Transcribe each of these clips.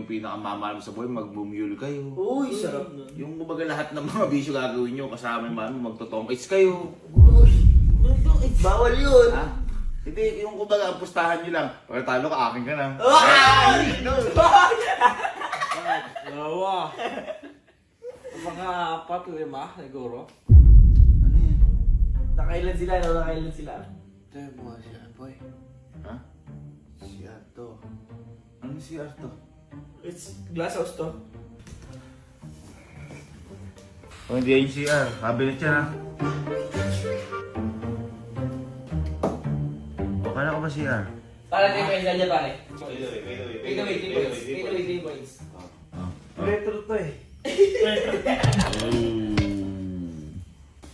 pinakamamahal mo sa buhay, mag-bumule kayo. Uy, sarap nun. Yung kumbaga lahat ng mga bisyo gagawin nyo, kasama yung mami, magtotong-its kayo. Uy, bawal yun. Ha? Hindi, yung kumbaga, pustahan nyo lang. Pag talo ka, akin ka na. Ay! Dalawa. Mga 4, 5 siguro. Ano yan? Nakailan sila, no? Nakailan sila. Ito yung mga si Boy. Ha? Si Arto. Ano si Arto? It's glass house to. Oh, hindi yung CR. Cabinet yan, ha? O, kala ko ba CR? Para 3 points dyan, pare. Wait, 3 points. 3 points. Retro to eh.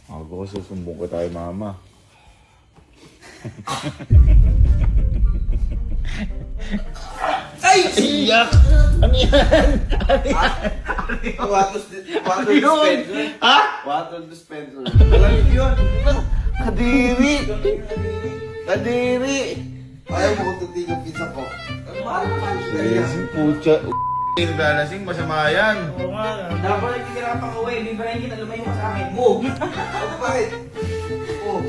Ako ko susumbong ko tayo, mama. Ay! Iyak! Ano yan? Water dispenser. Ha? Water dispenser. Alam yun. Kadiri! Kadiri! Ayaw mo kung tutig ang pizza ko. Mahal naman. Lasing pucha. Lasing, masama yan. Oo nga. Dapat nagtitira ka pang uwi. Bibirahin kita, lumayo ka sa akin. Move! Bakit? Oh.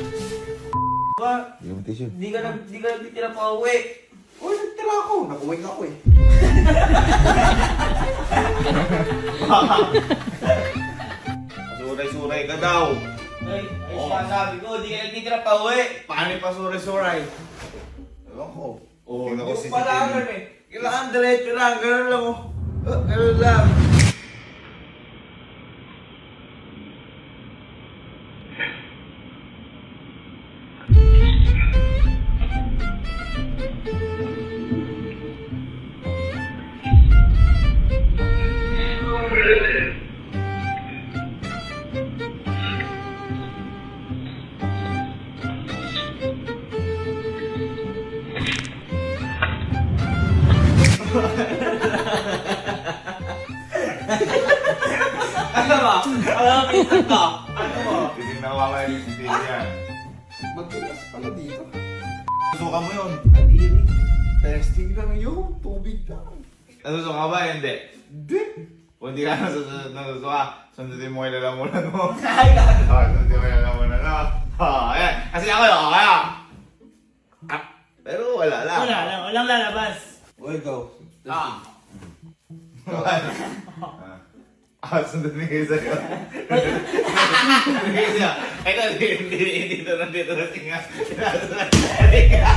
Hindi mo tissue. Di ka nagtitira pa uwi. Uy, nagtira ako. Nag-uwi nga ako eh. Suray-suray ka daw. Ay, sabi ko, di ka nagtitira pa uwi. Paano pa suray-suray? Ewan ko. Oo, Hindi ko pala alam eh. Kailangan diretso lang, gano'n lang oh. Gano'n lang. Ano ba? Ano ba pinsan ko? Ano mo? Hindi na mawawala yung sitili yan. Magtigas pala dito. Susuka mo yun. Kadiri. Testing lang yun. Tubig lang. Nasusuka ba? Hindi. Hindi. Kung hindi ka nasusuka, sundutin mo yung lalamunan mo. Ay, Sundutin mo yung lalamunan mo. Ayan. Kasi ako yun, kaya. Pero wala lang. wala lang. Walang lalabas. Uy, go. Sundutin kayo sa'yo. Sundutin kayo sa'yo. Ito, dito na singa. Halika.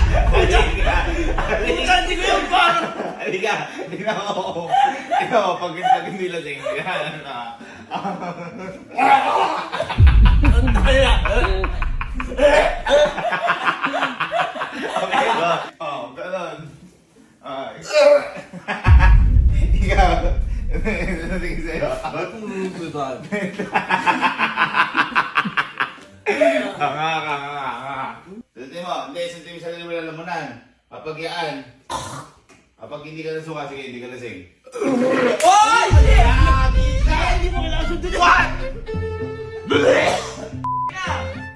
Hindi ko yung parang. Halika. Tingnan mo. Tingnan mo, pag hindi lasing. Yan. Ang daya. Okay ba? Oo, ganun. Ikaw. Tingin sa'yo. Ba't mo nunugtutan? Kanga. Sundutin mo. Hindi, sundutin mo sarili mo lalamunan. Kapag yan. Kapag hindi ka nasuka, sige, hindi ka lasing. Oy! Hindi mo kailangan sundin. What?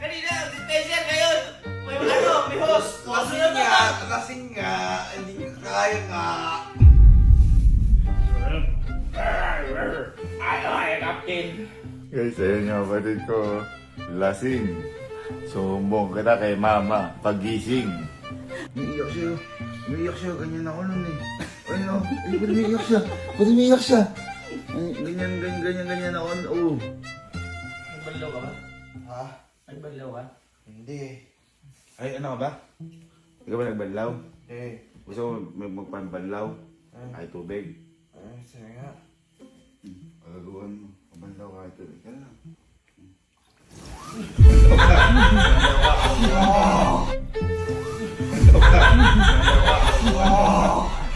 Kanina, dispenser ngayon. May host. Kasing nga, hindi ko kaya nga. Ay, Captain. Guys, ayun yung kapatid ko. Lasing. Sumbong kita kay mama. Pagising. Umiiyak siya. Ganyan ako nun eh. Ayun o. Ay, ba't umiiyak siya? Ay, ganyan ako. Oo. Nagbanlaw ka ba? Ha? Nagbanlaw ka? Hindi. Ay, ano ka ba? Hindi ka ba nagbanlaw? Eh. Gusto mo magpanbanlaw? Ay, tubig. Ay, sige nga. Pagaguhan mo. Pabanlaw ka ito. Kaya na.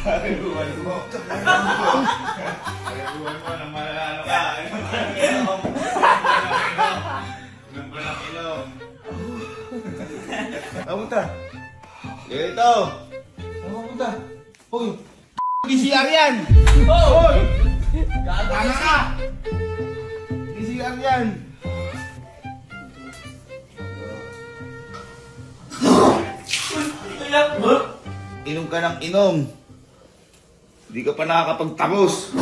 Pagaguhan mo. Pagaguhan mo nang malalo ka. Nang palang ilong. Kamunta. Dito. Kamunta. Hoy! PCR yan! Oh! Hoy! Gago Tama ka! PCR yan! Inom ka ng inom. Di ka pa nakakapagtapos.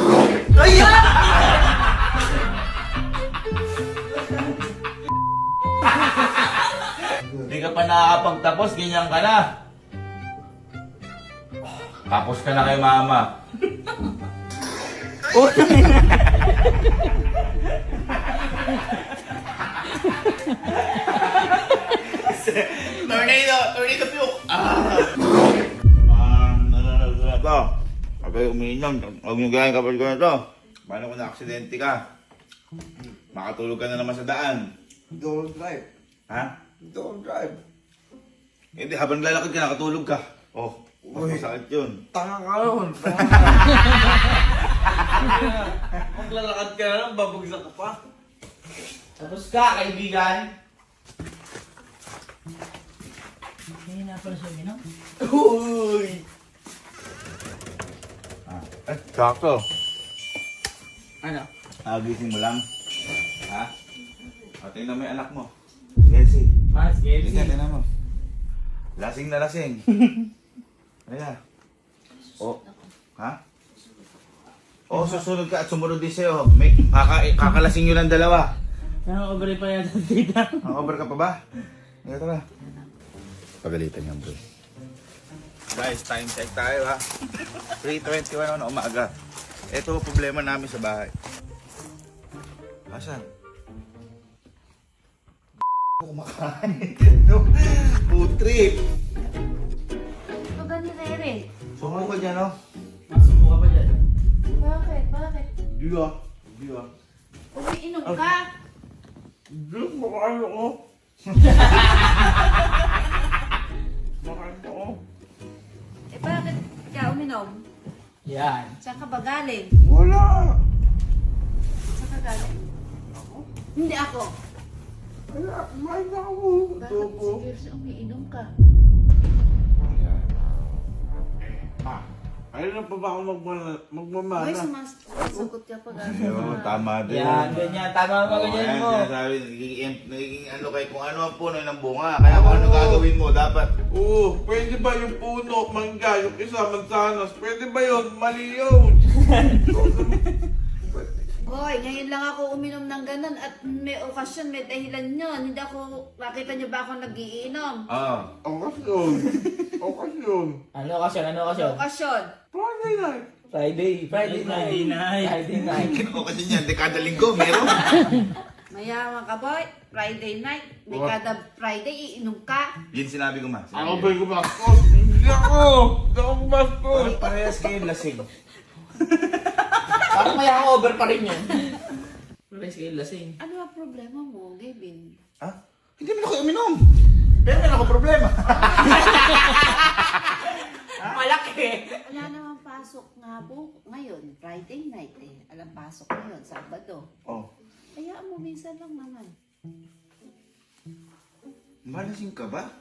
Di ka pa nakakapagtapos, ganyan ka na. Tapos ka na kay mama. Tornado puke. Nanonood na to. Kapag umiinom, huwag nyo gawin kapag ko na to. Paano kung na-aksidente ka? Makatulog ka na naman sa daan. Don't drive. Ha? Don't drive. Hindi, habang lalakad ka, nakatulog ka. Oh, mas masakit yun. Tanga ka nun. Maglalakad ka na lang, babagsak ka pa. Tapos ka, kaibigan. Hindi na pala siya uminom. Uy! Sakto. Ano? Agising mo lang. Ha? O, tingnan mo yung anak mo. Elsie. Mas, Gelsi. Tingnan mo. Lasing na lasing. Ayan. O. Ha? O, susunod ka at sumunod din sa'yo. May, kakalasing yun ang dalawa. Nakaka-over pa yata tita. Over ka pa ba? Ito ka. Pagalitan yan, bro. Guys, time check tayo ha. 3:21 na umaga. Ito ang problema namin sa bahay. Asan? Kumakain. No? Food trip. Ito ba ni Rere? Sumuko ka dyan, no? Masumo ka pa dyan. Bakit? Bakit? Di ba? Di ba? Umiinom ka? Di ba? Makain ako. Makain ako. Eh bakit ka uminom? Yan. Saan ka ba galing? Wala. Saan ka galing? Hindi ako. Wala. Kumain na ako. Bakit sige sa umiinom ka? Ayun pa ba ako magmamana? Ay, sumasagot ka pa Ayun, tama din. Yan, ganyan. Tama ang ganyan mo. Sinasabi, nagiging ano kayo kung ano ang puno ng bunga. Kaya kung ano gagawin mo, dapat. Oo, pwede ba yung puno, mangga, yung isa, mansanas? Pwede ba yun? Mali yun. Hoy, ngayon lang ako uminom ng ganun at may okasyon, may dahilan yun. Hindi ako, makita niyo ba ako nagiinom? Oo. Okasyon. Okasyon. Ano okasyon? Ano okasyon? Okasyon. Friday night. Friday night. Friday night. O kasi niyan, dekada linggo, meron. Mayaman ka, boy. Friday night. May kada Friday, iinom ka. Yun sinabi ko ma. Ako ba'y kumakos? Hindi ako. Hindi ako kumakos. Parehas kayo lasing. Parang may hangover pa rin yun. Parehas kayo lasing. Ano ang problema mo, Gavin? Ha? Hindi mo na kayo uminom. Pero meron ako problema. Malaki. Wala namang pasok nga po ngayon. Friday night eh. Alam pasok ngayon, Sabado. Oh. Hayaan mo, minsan lang naman. Malasing ka ba?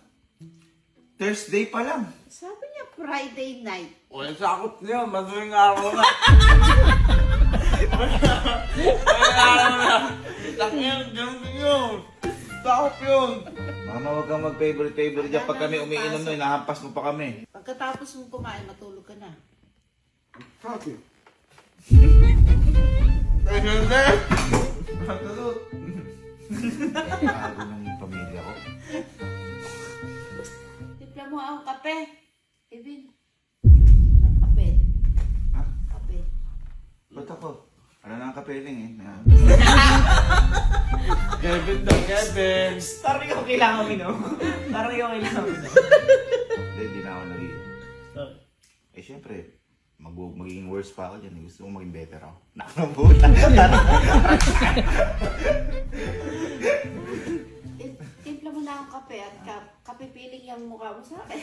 Thursday pa lang. Sabi niya Friday night. Wala sakot niya. Madaling araw na. Madaling araw na. Takyan, ganun din yun. Sakot yun. Mama, huwag kang mag-favorite dyan. Pag kami umiinom nun, nahampas mo pa kami. Pagkatapos mong kumain, matulog ka na. Sabi. Eh, hindi. Matulog. Bago ng pamilya ko. Tipla mo ang kape. Kevin. Kape. Ha? Kape. Ba't ako? Ano na ang kapeling eh? Kevin daw, Kevin. Parang ikaw kailangan uminom. Parang ikaw kailangan uminom. Hindi na ako nag-iinom. Eh syempre, magiging worse pa ako dyan. Gusto mo maging better ako. Nakabutan. Timpla mo na ang kape at kapipiling yung mukha mo sa akin.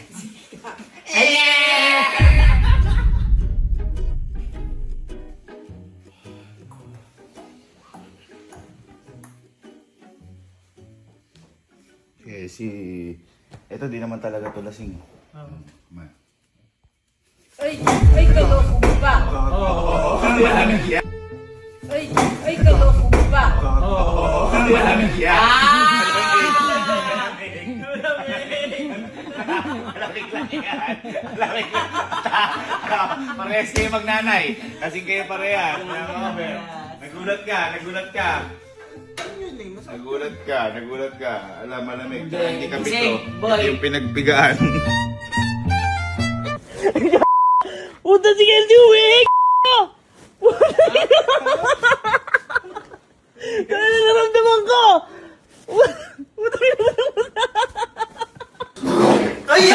Ito di naman talaga to lasing. Ay, kaloko mo ba? Ay, kaloko mo ba? Malamig lang yan. Alamig ko. Parehas kayo magnanay. Kasing kayo parehas. Nagulat ka. Nagulat ka. Alam, malamig. Hindi ka pito. boy. Yung pinagpigaan. Puta si Kenzie, uwi! Kaya na naramdaman ko! Ay!